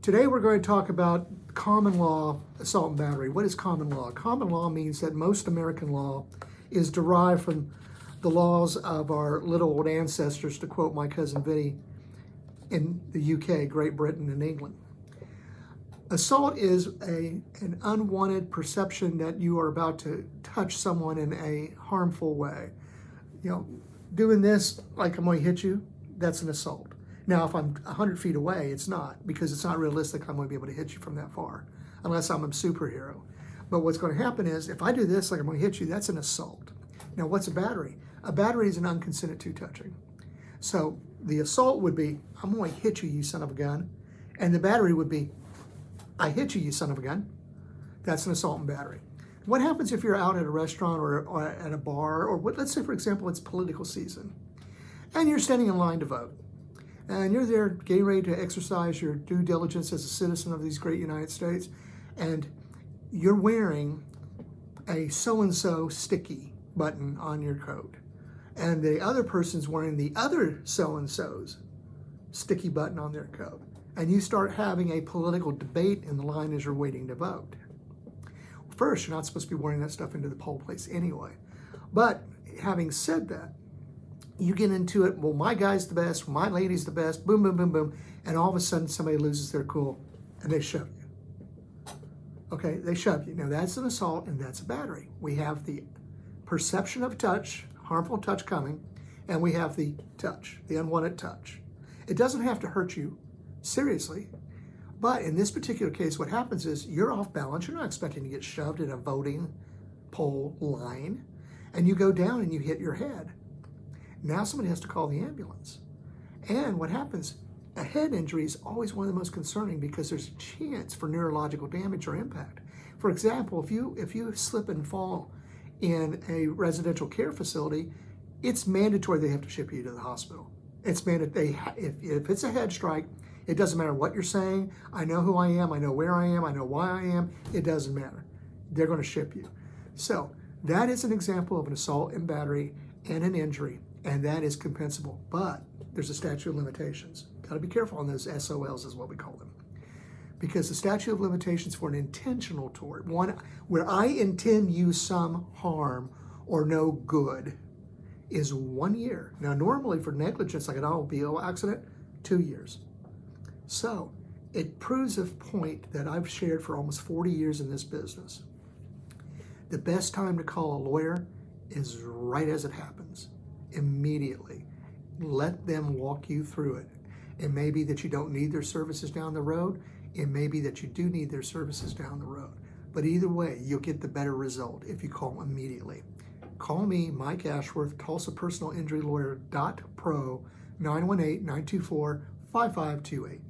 Today we're going to talk about common law assault and battery. What is common law? Common law means that most American law is derived from the laws of our little old ancestors, to quote my cousin Vinny, in the UK, Great Britain, and England. Assault is an unwanted perception that you are about to touch someone in a harmful way. You know, doing this like I'm going to hit you, that's an assault. Now, if I'm 100 feet away, it's not, because it's not realistic I'm going to be able to hit you from that far, unless I'm a superhero. But what's going to happen is, if I do this like I'm going to hit you, that's an assault. Now, what's a battery? A battery is an unconsented to-touching. So the assault would be, I'm going to hit you, you son of a gun. And the battery would be, I hit you, you son of a gun. That's an assault and battery. What happens if you're out at a restaurant or at a bar, or let's say, for example, it's political season, and you're standing in line to vote, and you're there getting ready to exercise your due diligence as a citizen of these great United States, and you're wearing a so-and-so sticky button on your coat, and the other person's wearing the other so-and-so's sticky button on their coat, and you start having a political debate in the line as you're waiting to vote. First, you're not supposed to be wearing that stuff into the poll place anyway. But having said that, you get into it, well, my guy's the best, my lady's the best, boom, boom, boom, boom, and all of a sudden somebody loses their cool and they shove you. Okay, they shove you. Now that's an assault and that's a battery. We have the perception of touch, harmful touch coming, and we have the touch, the unwanted touch. It doesn't have to hurt you seriously, but in this particular case, what happens is you're off balance. You're not expecting to get shoved in a voting poll line, and you go down and you hit your head. Now somebody has to call the ambulance. And what happens, a head injury is always one of the most concerning, because there's a chance for neurological damage or impact. For example, if you slip and fall in a residential care facility, it's mandatory they have to ship you to the hospital. It's mandatory. If it's a head strike, it doesn't matter what you're saying. I know who I am. I know where I am. I know why I am. It doesn't matter. They're going to ship you. So that is an example of an assault and battery and an injury, and that is compensable. But there's a statute of limitations. Got to be careful on those SOLs, is what we call them, because the statute of limitations for an intentional tort, one where I intend you some harm or no good, is 1 year. Now, normally for negligence, like an automobile accident, 2 years. So it proves a point that I've shared for almost 40 years in this business. The best time to call a lawyer is right as it happens, immediately. Let them walk you through it. It may be that you don't need their services down the road. It may be that you do need their services down the road. But either way, you'll get the better result if you call immediately. Call me, Mike Ashworth, Tulsa Personal Injury Lawyer .pro, 918-924-5528.